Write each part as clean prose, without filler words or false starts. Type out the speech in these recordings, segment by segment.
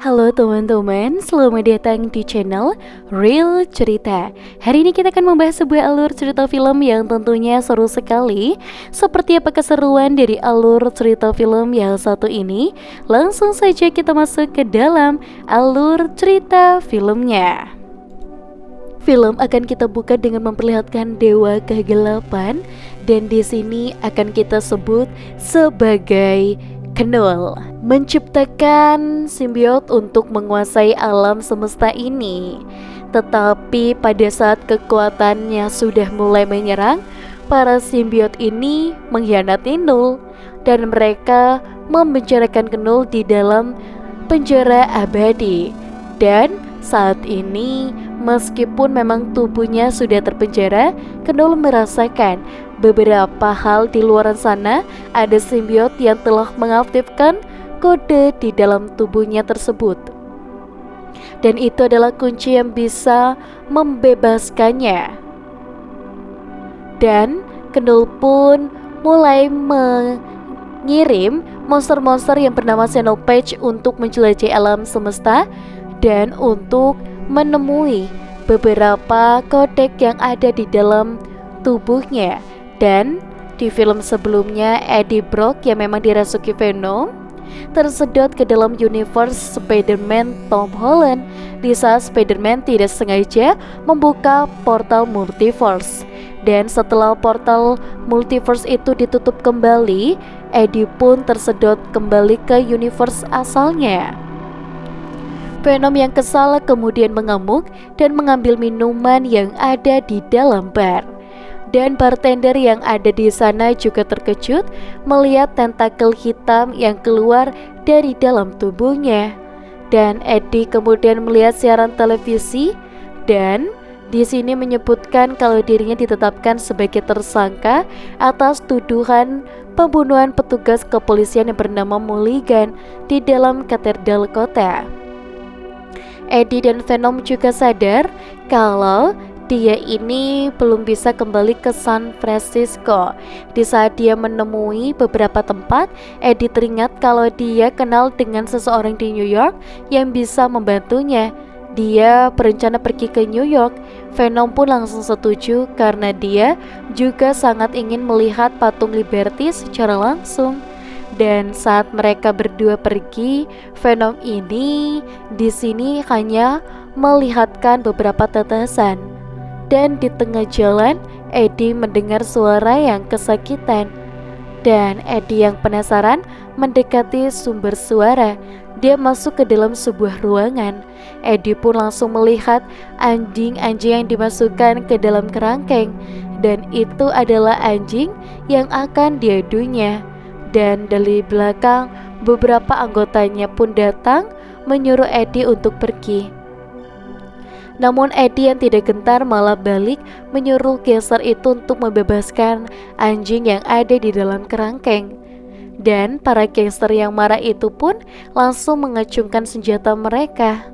Halo teman-teman, selamat datang di channel Real Cerita. Hari ini kita akan membahas sebuah alur cerita film yang tentunya seru sekali. Seperti apa keseruan dari alur cerita film yang satu ini? Langsung saja kita masuk ke dalam alur cerita filmnya. Film akan kita buka dengan memperlihatkan dewa kegelapan, dan di sini akan kita sebut sebagai Knull, menciptakan simbiot untuk menguasai alam semesta ini. Tetapi pada saat kekuatannya sudah mulai menyerang, para simbiot ini mengkhianati Knull dan mereka memenjarakan Knull di dalam penjara abadi. Dan saat ini, meskipun memang tubuhnya sudah terpenjara, Knull merasakan beberapa hal di luar sana. Ada simbiot yang telah mengaktifkan kode di dalam tubuhnya tersebut, dan itu adalah kunci yang bisa membebaskannya. Dan Knull pun mulai mengirim monster-monster yang bernama Xenophage untuk menjelajahi alam semesta dan untuk menemui beberapa kodek yang ada di dalam tubuhnya. Dan di film sebelumnya, Eddie Brock yang memang dirasuki Venom tersedot ke dalam universe Spider-Man Tom Holland di saat Spider-Man tidak sengaja membuka portal multiverse. Dan setelah portal multiverse itu ditutup kembali, Eddie pun tersedot kembali ke universe asalnya. Venom yang kesal kemudian mengamuk dan mengambil minuman yang ada di dalam bar. Dan bartender yang ada di sana juga terkejut melihat tentakel hitam yang keluar dari dalam tubuhnya. Dan Eddie kemudian melihat siaran televisi dan di sini menyebutkan kalau dirinya ditetapkan sebagai tersangka atas tuduhan pembunuhan petugas kepolisian yang bernama Mulligan di dalam katedral kota. Eddie dan Venom juga sadar kalau dia ini belum bisa kembali ke San Francisco. Di saat dia menemui beberapa tempat, Eddie teringat kalau dia kenal dengan seseorang di New York yang bisa membantunya. Dia berencana pergi ke New York. Venom pun langsung setuju karena dia juga sangat ingin melihat patung Liberty secara langsung. Dan saat mereka berdua pergi, Venom ini di sini hanya melihatkan beberapa tetesan. Dan di tengah jalan, Eddie mendengar suara yang kesakitan. Dan Eddie yang penasaran mendekati sumber suara. Dia masuk ke dalam sebuah ruangan. Eddie pun langsung melihat anjing-anjing yang dimasukkan ke dalam kerangkeng. Dan itu adalah anjing yang akan diadunya. Dan dari belakang, beberapa anggotanya pun datang menyuruh Eddie untuk pergi. Namun Eddie yang tidak gentar malah balik menyuruh gangster itu untuk membebaskan anjing yang ada di dalam kerangkeng. Dan para gangster yang marah itu pun langsung mengacungkan senjata mereka.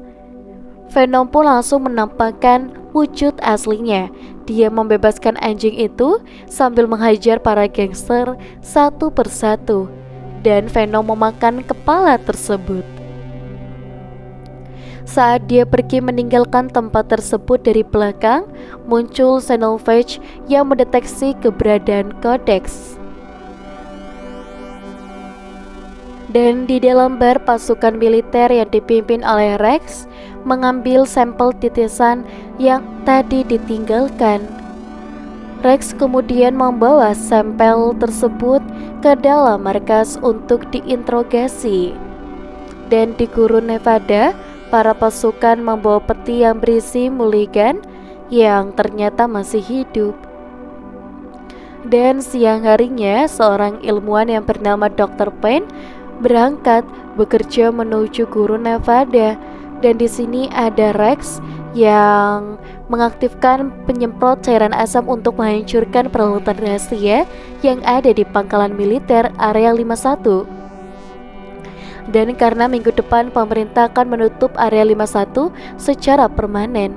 Venom pun langsung menampakkan wujud aslinya. Dia membebaskan anjing itu sambil menghajar para gangster satu persatu. Dan Venom memakan kepala tersebut. Saat dia pergi meninggalkan tempat tersebut, dari belakang muncul Xenophage yang mendeteksi keberadaan Codex. Dan di dalam bar, pasukan militer yang dipimpin oleh Rex mengambil sampel titisan yang tadi ditinggalkan. Rex kemudian membawa sampel tersebut ke dalam markas untuk diinterogasi. Dan di gurun Nevada, para pasukan membawa peti yang berisi Mulligan yang ternyata masih hidup. Dan siang harinya, seorang ilmuwan yang bernama Dr. Payne berangkat bekerja menuju gurun Nevada. Dan di sini ada Rex yang mengaktifkan penyemprot cairan asam untuk menghancurkan peralatan rahasia yang ada di pangkalan militer area 51. Dan karena minggu depan pemerintah akan menutup area 51 secara permanen.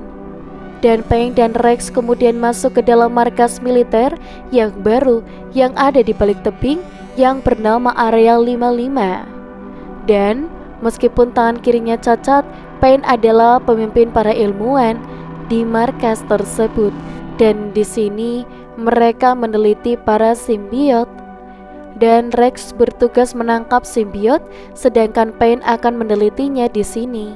Dan Peng dan Rex kemudian masuk ke dalam markas militer yang baru yang ada di balik tebing yang bernama area 55. Dan Meskipun tangan kirinya cacat, Pain adalah pemimpin para ilmuwan di markas tersebut, dan di sini mereka meneliti para simbiot. Dan Rex bertugas menangkap simbiot, sedangkan Pain akan menelitinya di sini.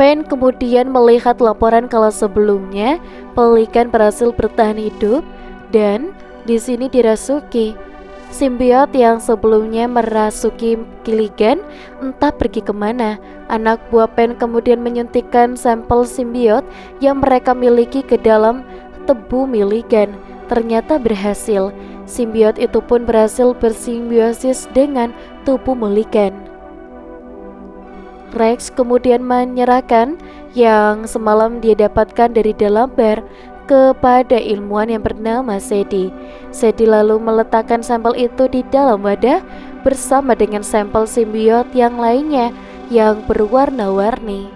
Pain kemudian melihat laporan kalau sebelumnya pelikan berhasil bertahan hidup, dan di sini dirasuki. Simbiot yang sebelumnya merasuki Gilligan entah pergi kemana. Anak buah Pain kemudian menyuntikkan sampel simbiot yang mereka miliki ke dalam tubuh Milligan. Ternyata berhasil. Simbiot itu pun berhasil bersimbiosis dengan tubuh Milligan. Rex kemudian menyerahkan yang semalam dia dapatkan dari dalam bar kepada ilmuwan yang bernama Sadie. Sadie lalu meletakkan sampel itu di dalam wadah bersama dengan sampel simbiot yang lainnya yang berwarna-warni.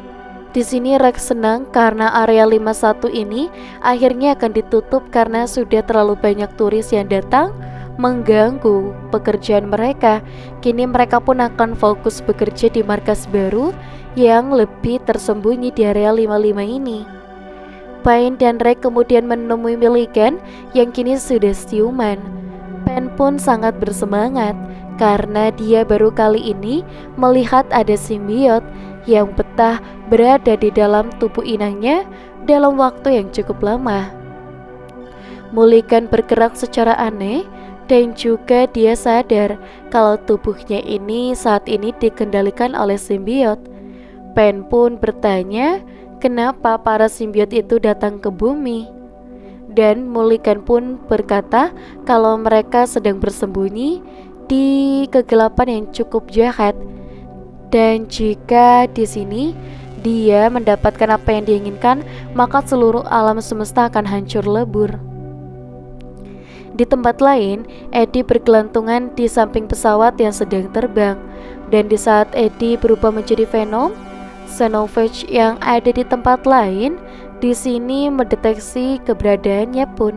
Di sini Rex senang karena area 51 ini akhirnya akan ditutup karena sudah terlalu banyak turis yang datang mengganggu pekerjaan mereka. Kini mereka pun akan fokus bekerja di markas baru yang lebih tersembunyi di area 55 ini. Pain dan Rex kemudian menemui Milligan yang kini sudah siuman. Pain pun sangat bersemangat karena dia baru kali ini melihat ada simbiot yang betah berada di dalam tubuh inangnya dalam waktu yang cukup lama. Milligan bergerak secara aneh dan juga dia sadar kalau tubuhnya ini saat ini dikendalikan oleh simbiot. Pain pun bertanya kenapa para simbiot itu datang ke bumi. Dan Milligan pun berkata kalau mereka sedang bersembunyi di kegelapan yang cukup jahat. Dan jika di sini dia mendapatkan apa yang diinginkan, maka seluruh alam semesta akan hancur lebur. Di tempat lain, Eddie bergelantungan di samping pesawat yang sedang terbang. Dan di saat Eddie berubah menjadi Venom, Xenophage yang ada di tempat lain di sini mendeteksi keberadaannya pun.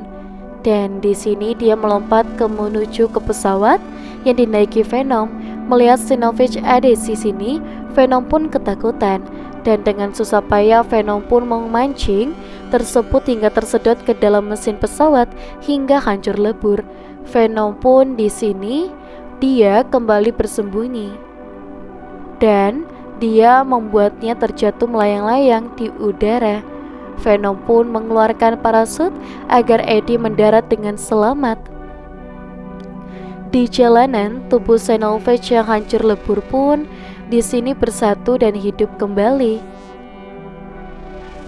Dan di sini dia melompat menuju ke pesawat yang dinaiki Venom. Melihat Xenophage ada di sini, Venom pun ketakutan. Dan dengan susah payah Venom pun memancing tersebut hingga tersedot ke dalam mesin pesawat hingga hancur lebur. Venom pun di sini dia kembali bersembunyi. Dan dia membuatnya terjatuh melayang-layang di udara. Venom pun mengeluarkan parasut agar Eddie mendarat dengan selamat. Di jalanan, tubuh Xenophage yang hancur lebur pun di sini bersatu dan hidup kembali.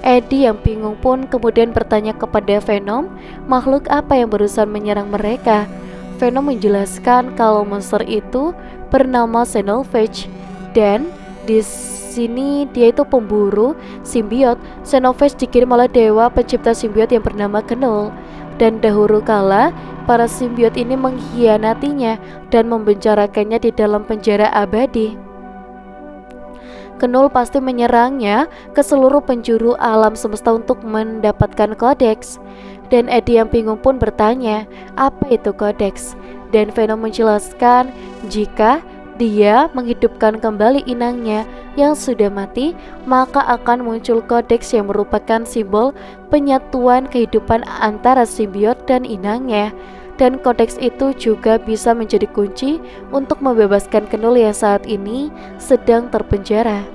Eddie yang bingung pun kemudian bertanya kepada Venom, makhluk apa yang barusan menyerang mereka. Venom menjelaskan kalau monster itu bernama Xenophage dan di sini dia itu pemburu simbiot. Xenophage dikirim oleh dewa pencipta simbiot yang bernama Knull. Dan dahulu kala para simbiot ini mengkhianatinya dan membenjarakannya di dalam penjara abadi. Knull pasti menyerangnya ke seluruh penjuru alam semesta untuk mendapatkan kodeks. Dan Eddie yang bingung pun bertanya, apa itu kodeks? Dan Venom menjelaskan jika dia menghidupkan kembali inangnya yang sudah mati, maka akan muncul kodeks yang merupakan simbol penyatuan kehidupan antara simbiot dan inangnya. Dan kodeks itu juga bisa menjadi kunci untuk membebaskan Knull yang saat ini sedang terpenjara.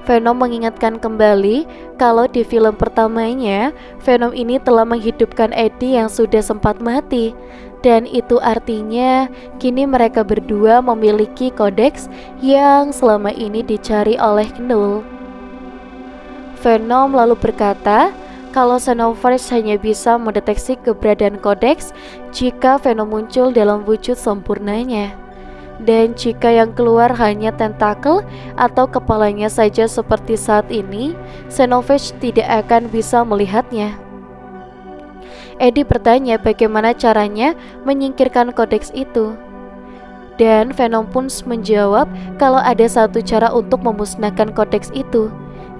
Venom mengingatkan kembali kalau di film pertamanya Venom ini telah menghidupkan Eddie yang sudah sempat mati. Dan itu artinya kini mereka berdua memiliki kodeks yang selama ini dicari oleh Knull. Venom lalu berkata kalau Xenophage hanya bisa mendeteksi keberadaan kodeks jika Venom muncul dalam wujud sempurnanya. Dan jika yang keluar hanya tentakel atau kepalanya saja seperti saat ini, Xenophage tidak akan bisa melihatnya. Eddie bertanya bagaimana caranya menyingkirkan kodeks itu. Dan Venom pun menjawab kalau ada satu cara untuk memusnahkan kodeks itu,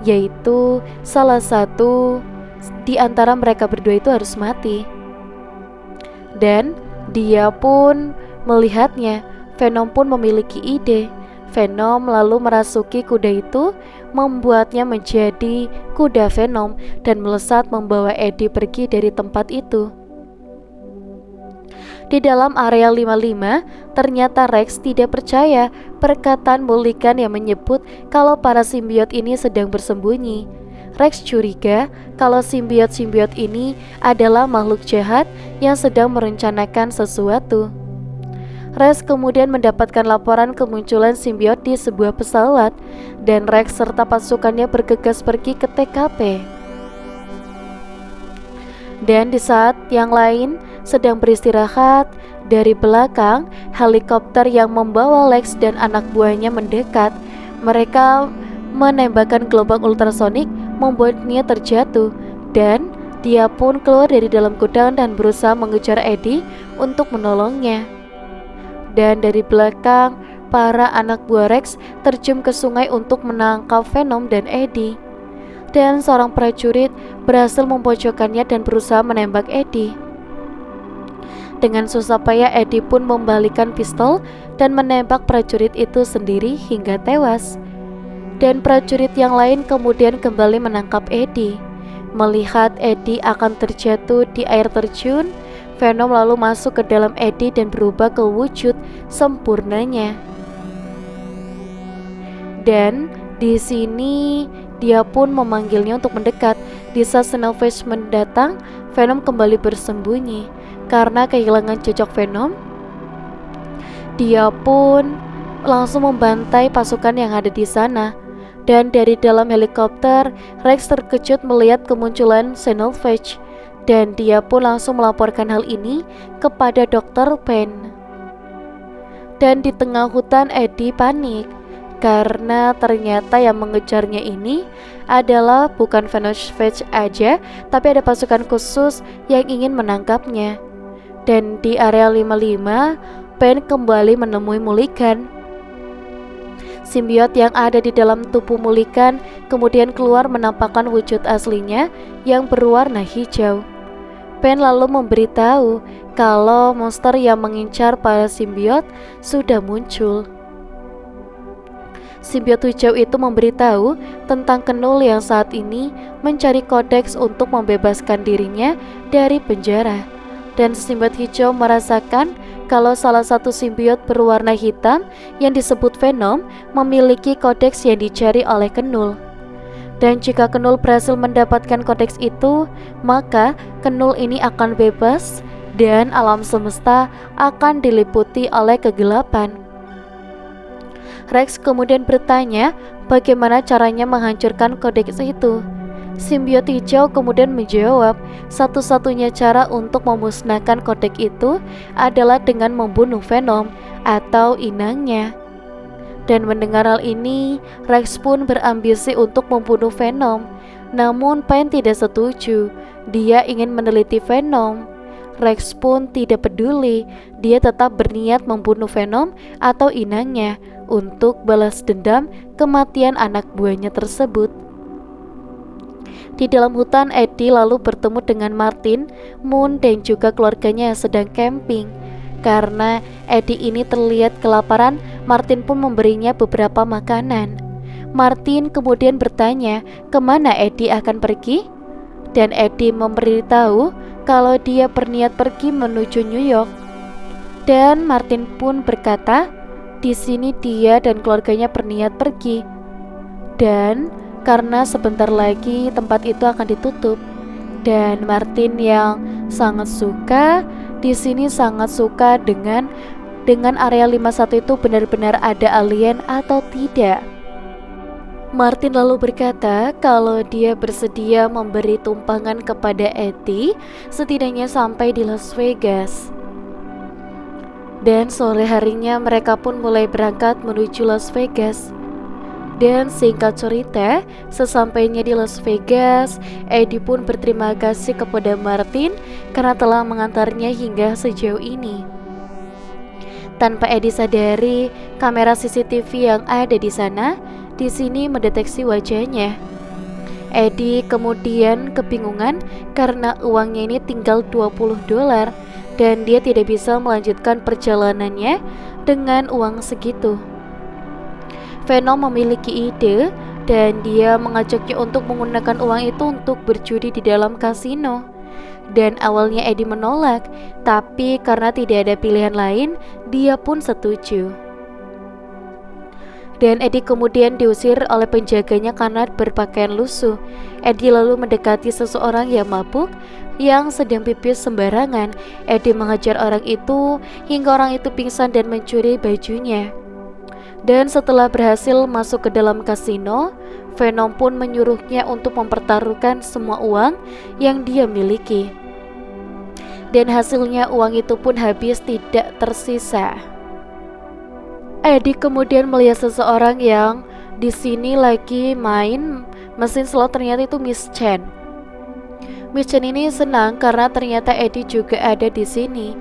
yaitu salah satu di antara mereka berdua itu harus mati. Dan dia pun melihatnya. Venom pun memiliki ide. Venom lalu merasuki kuda itu, membuatnya menjadi kuda Venom dan melesat membawa Eddie pergi dari tempat itu. Di dalam area 55, ternyata Rex tidak percaya perkataan Mulligan yang menyebut kalau para simbiot ini sedang bersembunyi. Rex curiga kalau simbiot-simbiot ini adalah makhluk jahat yang sedang merencanakan sesuatu. Rex kemudian mendapatkan laporan kemunculan simbiot di sebuah pesawat, dan Rex serta pasukannya bergegas pergi ke TKP. Dan di saat yang lain sedang beristirahat, dari belakang helikopter yang membawa Lex dan anak buahnya mendekat. Mereka menembakkan gelombang ultrasonik membuatnya terjatuh, dan dia pun keluar dari dalam gudang dan berusaha mengejar Eddie untuk menolongnya. Dan dari belakang, para anak buah Rex terjun ke sungai untuk menangkap Venom dan Eddie. Dan seorang prajurit berhasil mempojokannya dan berusaha menembak Eddie. Dengan susah payah Eddie pun membalikan pistol dan menembak prajurit itu sendiri hingga tewas. Dan prajurit yang lain kemudian kembali menangkap Eddie. Melihat Eddie akan terjatuh di air terjun, Venom lalu masuk ke dalam Eddie dan berubah ke wujud sempurnanya. Dan di sini dia pun memanggilnya untuk mendekat. Di saat Snowface mendatang, Venom kembali bersembunyi. Karena kehilangan jejak Venom, dia pun langsung membantai pasukan yang ada di sana. Dan dari dalam helikopter, Rex terkejut melihat kemunculan Snowface, dan dia pun langsung melaporkan hal ini kepada Dr. Payne. Dan di tengah hutan, Eddie panik karena ternyata yang mengejarnya ini adalah bukan Snowface aja, tapi ada pasukan khusus yang ingin menangkapnya. Dan di area 55, Payne kembali menemui Mulligan. Simbiot yang ada di dalam tubuh Mulligan kemudian keluar menampakkan wujud aslinya yang berwarna hijau. Payne lalu memberitahu kalau monster yang mengincar para simbiot sudah muncul. Simbiot hijau itu memberitahu tentang Knull yang saat ini mencari kodeks untuk membebaskan dirinya dari penjara. Dan simbiot hijau merasakan kalau salah satu simbiot berwarna hitam yang disebut Venom memiliki kodeks yang dicari oleh Knull. Dan jika Knull berhasil mendapatkan kodeks itu, maka Knull ini akan bebas dan alam semesta akan diliputi oleh kegelapan. Rex kemudian bertanya bagaimana caranya menghancurkan kodeks itu. Simbiot hijau kemudian menjawab, satu-satunya cara untuk memusnahkan kodeks itu adalah dengan membunuh Venom atau inangnya. Dan mendengar hal ini, Rex pun berambisi untuk membunuh Venom. Namun Payne tidak setuju, dia ingin meneliti Venom. Rex pun tidak peduli, dia tetap berniat membunuh Venom atau inangnya untuk balas dendam kematian anak buahnya tersebut. Di dalam hutan, Eddie lalu bertemu dengan Martin, Moon, dan juga keluarganya yang sedang camping. Karena Eddie ini terlihat kelaparan, Martin pun memberinya beberapa makanan. Martin kemudian bertanya kemana Eddie akan pergi, dan Eddie memberitahu kalau dia berniat pergi menuju New York. Dan Martin pun berkata, di sini dia dan keluarganya berniat pergi. Dan karena sebentar lagi tempat itu akan ditutup. Dan Martin yang sangat suka di sini sangat suka dengan area 51 itu benar-benar ada alien atau tidak. Martin lalu berkata kalau dia bersedia memberi tumpangan kepada Eddie setidaknya sampai di Las Vegas. Dan sore harinya mereka pun mulai berangkat menuju Las Vegas. Dan singkat cerita, sesampainya di Las Vegas, Eddie pun berterima kasih kepada Martin karena telah mengantarnya hingga sejauh ini. Tanpa Eddie sadari, kamera CCTV yang ada di sana di sini mendeteksi wajahnya. Eddie kemudian kebingungan karena uangnya ini tinggal $20 dan dia tidak bisa melanjutkan perjalanannya dengan uang segitu. Venom memiliki ide dan dia mengajaknya untuk menggunakan uang itu untuk berjudi di dalam kasino. Dan awalnya Eddie menolak, tapi karena tidak ada pilihan lain, dia pun setuju. Dan Eddie kemudian diusir oleh penjaganya karena berpakaian lusuh. Eddie lalu mendekati seseorang yang mabuk yang sedang pipis sembarangan. Eddie mengejar orang itu hingga orang itu pingsan dan mencuri bajunya. Dan setelah berhasil masuk ke dalam kasino, Venom pun menyuruhnya untuk mempertaruhkan semua uang yang dia miliki. Dan hasilnya uang itu pun habis, tidak tersisa. Eddie kemudian melihat seseorang yang di sini lagi main mesin slot, ternyata itu Miss Chen. Miss Chen ini senang karena ternyata Eddie juga ada di sini.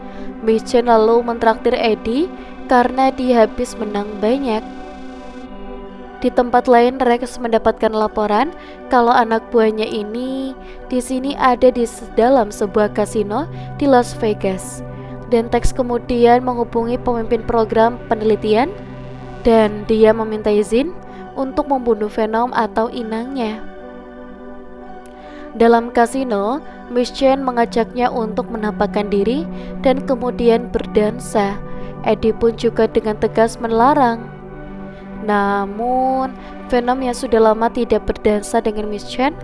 Miss Chen lalu mentraktir Eddie karena dia habis menang banyak. Di tempat lain, Rex mendapatkan laporan kalau anak buahnya ini di sini ada di dalam sebuah kasino di Las Vegas. Dan Tex kemudian menghubungi pemimpin program penelitian dan dia meminta izin untuk membunuh Venom atau inangnya. Dalam kasino, Miss Chen mengajaknya untuk menampakkan diri dan kemudian berdansa. Eddie pun juga dengan tegas melarang. Namun, Venom yang sudah lama tidak berdansa dengan Miss Chen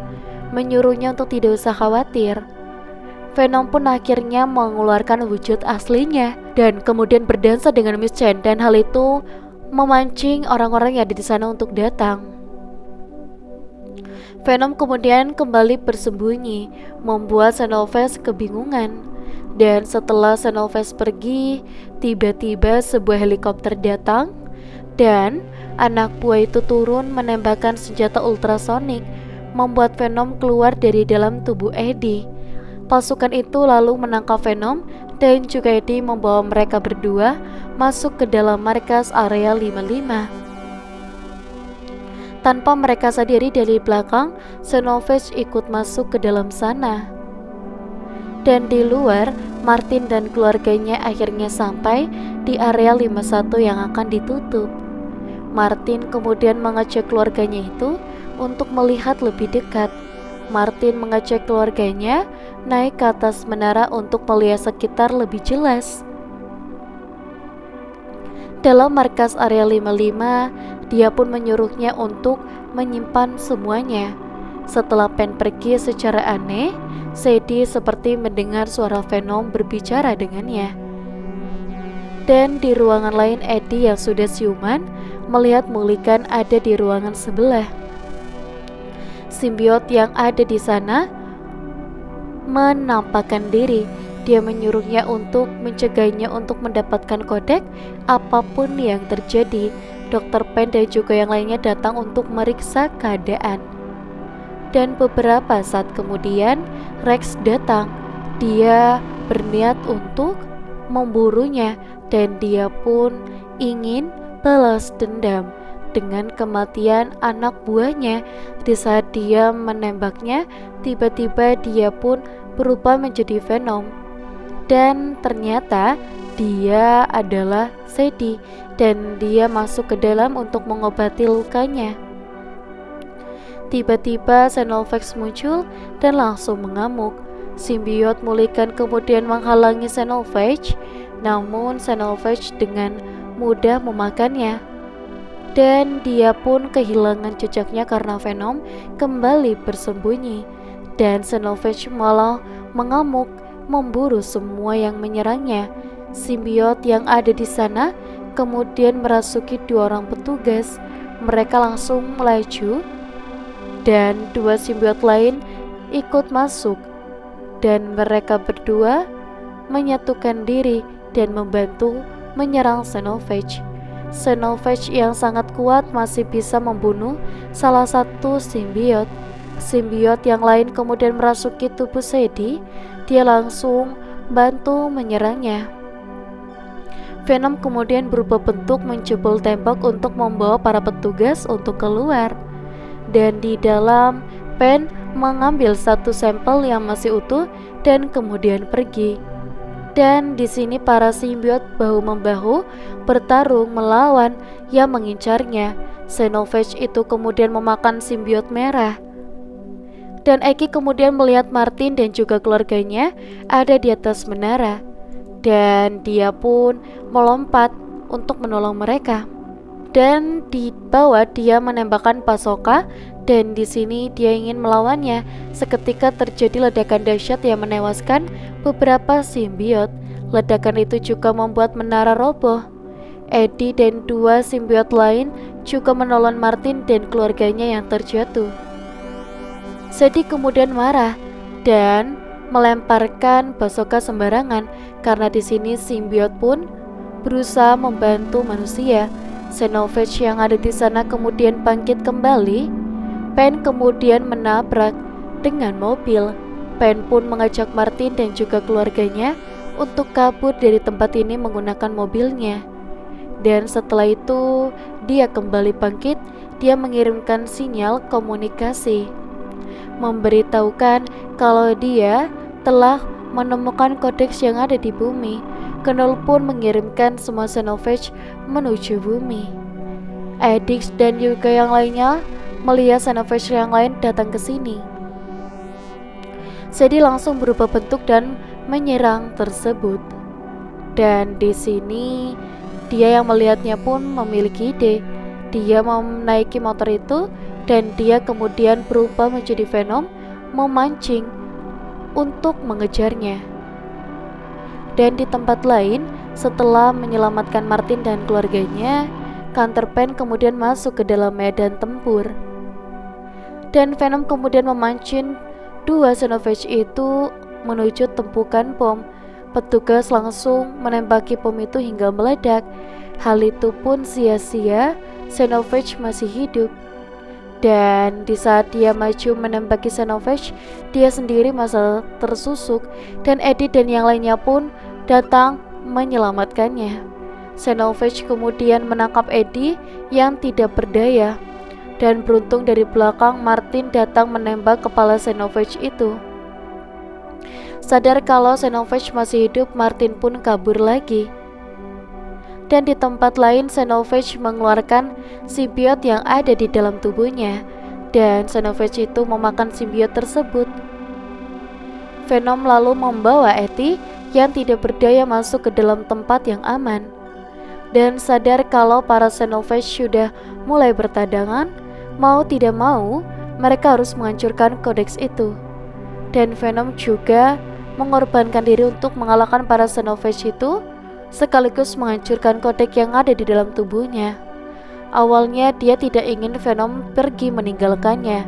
menyuruhnya untuk tidak usah khawatir. Venom pun akhirnya mengeluarkan wujud aslinya dan kemudian berdansa dengan Miss Chen, dan hal itu memancing orang-orang yang ada di sana untuk datang. Venom kemudian kembali bersembunyi, membuat Xenophage kebingungan. Dan setelah Xenophage pergi, tiba-tiba sebuah helikopter datang dan anak buah itu turun menembakkan senjata ultrasonik, membuat Venom keluar dari dalam tubuh Eddie. Pasukan itu lalu menangkap Venom dan juga Eddie membawa mereka berdua masuk ke dalam markas area 55. Tanpa mereka sadari, dari belakang Xenophage ikut masuk ke dalam sana. Dan di luar, Martin dan keluarganya akhirnya sampai di area 51 yang akan ditutup. Martin kemudian mengajak keluarganya itu untuk melihat lebih dekat. Martin mengajak keluarganya naik ke atas menara untuk melihat sekitar lebih jelas. Dalam markas area 55, dia pun menyuruhnya untuk menyimpan semuanya. Setelah Pen pergi secara aneh, Sadie seperti mendengar suara Venom berbicara dengannya. Dan di ruangan lain, Eddie yang sudah siuman melihat Mulligan ada di ruangan sebelah. Simbiot yang ada di sana menampakkan diri. Dia menyuruhnya untuk mencegahnya untuk mendapatkan kodek apapun yang terjadi. Dr. Pen dan juga yang lainnya datang untuk meriksa keadaan. Dan beberapa saat kemudian Rex datang. Dia berniat untuk memburunya dan dia pun ingin balas dendam dengan kematian anak buahnya. Di saat dia menembaknya, tiba-tiba dia pun berubah menjadi Venom. Dan ternyata dia adalah Sadie dan dia masuk ke dalam untuk mengobati lukanya. Tiba-tiba Xenophage muncul dan langsung mengamuk. Simbiot Mulligan kemudian menghalangi Xenophage, namun Xenophage dengan mudah memakannya. Dan dia pun kehilangan jejaknya karena Venom kembali bersembunyi. Dan Xenophage malah mengamuk, memburu semua yang menyerangnya. Simbiot yang ada di sana kemudian merasuki dua orang petugas. Mereka langsung melaju dan dua simbiot lain ikut masuk. Dan mereka berdua menyatukan diri dan membantu menyerang Xenophage. Xenophage yang sangat kuat masih bisa membunuh salah satu simbiot. Simbiot yang lain kemudian merasuki tubuh Sadie. Dia langsung bantu menyerangnya. Venom kemudian berubah bentuk menjebol tembok untuk membawa para petugas untuk keluar. Dan di dalam, Pen mengambil satu sampel yang masih utuh dan kemudian pergi. Dan di sini para simbiot bahu-membahu bertarung melawan yang mengincarnya. Xenophage itu kemudian memakan simbiot merah. Dan Eki kemudian melihat Martin dan juga keluarganya ada di atas menara. Dan dia pun melompat untuk menolong mereka. Dan di bawah dia menembakkan Pasoka, dan di sini dia ingin melawannya. Seketika terjadi ledakan dahsyat yang menewaskan beberapa simbiot. Ledakan itu juga membuat menara roboh. Eddie dan dua simbiot lain juga menolong Martin dan keluarganya yang terjatuh. Sadie kemudian marah dan melemparkan Pasoka sembarangan karena di sini simbiot pun berusaha membantu manusia. Xenophage yang ada di sana kemudian bangkit kembali. Pen kemudian menabrak dengan mobil. Pen pun mengajak Martin dan juga keluarganya untuk kabur dari tempat ini menggunakan mobilnya. Dan setelah itu dia kembali bangkit. Dia mengirimkan sinyal komunikasi, memberitahukan kalau dia telah menemukan kodeks yang ada di bumi. Knoll pun mengirimkan semua Xenophage menuju bumi. Eddix dan juga yang lainnya melihat Xenophage yang lain datang ke sini. Sadie langsung berubah bentuk dan menyerang tersebut. Dan di sini dia yang melihatnya pun memiliki ide. Dia menaiki motor itu dan dia kemudian berubah menjadi Venom, memancing untuk mengejarnya. Dan di tempat lain, setelah menyelamatkan Martin dan keluarganya, Counter Pen kemudian masuk ke dalam medan tempur. Dan Venom kemudian memancing dua Xenophage itu menuju tumpukan bom. Petugas langsung menembaki bom itu hingga meledak. Hal itu pun sia-sia, Xenophage masih hidup. Dan di saat dia maju menembaki Xenophage, dia sendiri malah tersusuk. Dan Eddie dan yang lainnya pun datang menyelamatkannya. Xenophage kemudian menangkap Eddie yang tidak berdaya. Dan beruntung dari belakang Martin datang menembak kepala Xenophage itu. Sadar kalau Xenophage masih hidup, Martin pun kabur lagi. Dan di tempat lain Xenophage mengeluarkan simbiot yang ada di dalam tubuhnya. Dan Xenophage itu memakan simbiot tersebut. Venom lalu membawa Eddie yang tidak berdaya masuk ke dalam tempat yang aman. Dan sadar kalau para Xenophage sudah mulai bertadangan, mau tidak mau mereka harus menghancurkan kodeks itu. Dan Venom juga mengorbankan diri untuk mengalahkan para Xenophage itu, sekaligus menghancurkan kodek yang ada di dalam tubuhnya. Awalnya dia tidak ingin Venom pergi meninggalkannya,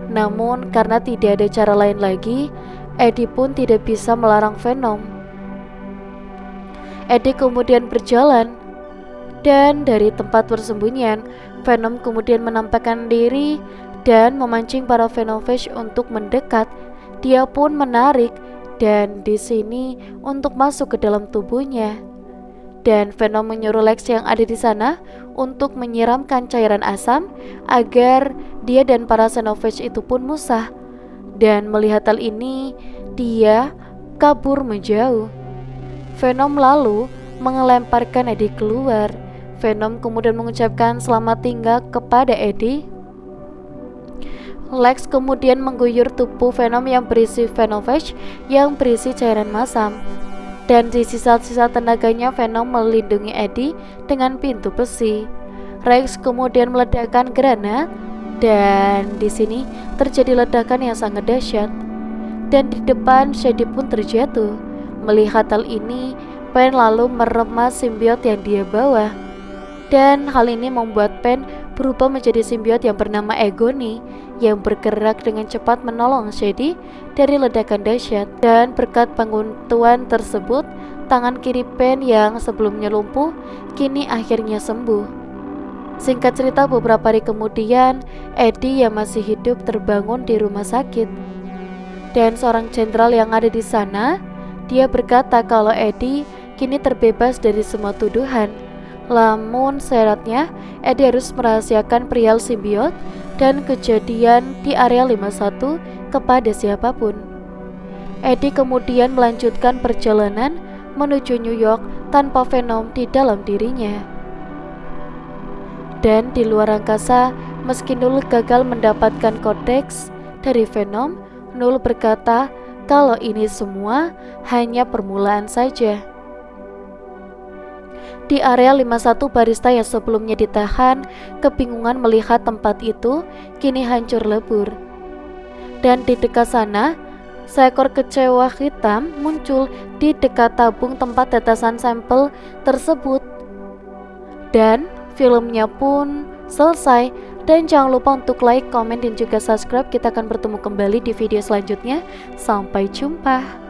namun karena tidak ada cara lain lagi, Eddie pun tidak bisa melarang Venom. Eddie kemudian berjalan, dan dari tempat persembunyian, Venom kemudian menampakkan diri dan memancing para Xenophage untuk mendekat. Dia pun menarik dan di sini untuk masuk ke dalam tubuhnya. Dan Venom menyuruh Lex yang ada di sana untuk menyiramkan cairan asam agar dia dan para Xenophage itu pun musnah. Dan melihat hal ini, dia kabur menjauh. Venom lalu mengelemparkan Eddie keluar. Venom kemudian mengucapkan selamat tinggal kepada Eddie. Lex kemudian mengguyur tubuh Venom yang berisi Xenophage yang berisi cairan masam. Dan di sisa-sisa tenaganya Venom melindungi Eddie dengan pintu besi. Rex kemudian meledakkan granat dan di sini terjadi ledakan yang sangat dahsyat. Dan di depan Shady pun terjatuh. Melihat hal ini, Pen lalu meremas simbiot yang dia bawa. Dan hal ini membuat Pen berubah menjadi simbiot yang bernama Egoni yang bergerak dengan cepat menolong Shady dari ledakan dahsyat. Dan berkat bantuan tersebut, tangan kiri Pen yang sebelumnya lumpuh kini akhirnya sembuh. Singkat cerita, beberapa hari kemudian Eddie yang masih hidup terbangun di rumah sakit. Dan seorang jenderal yang ada di sana, dia berkata kalau Eddie kini terbebas dari semua tuduhan. Namun syaratnya Eddie harus merahasiakan perihal simbiot dan kejadian di area 51 kepada siapapun. Eddie kemudian melanjutkan perjalanan menuju New York tanpa Venom di dalam dirinya. Dan di luar angkasa, meski Null gagal mendapatkan kodeks dari Venom, Null berkata kalau ini semua hanya permulaan saja. Di area 51, barista yang sebelumnya ditahan kebingungan melihat tempat itu kini hancur lebur. Dan di dekat sana, seekor kecewa hitam muncul di dekat tabung tempat tetesan sampel tersebut. Dan filmnya pun selesai. Dan jangan lupa untuk like, komen, dan juga subscribe. Kita akan bertemu kembali di video selanjutnya. Sampai jumpa.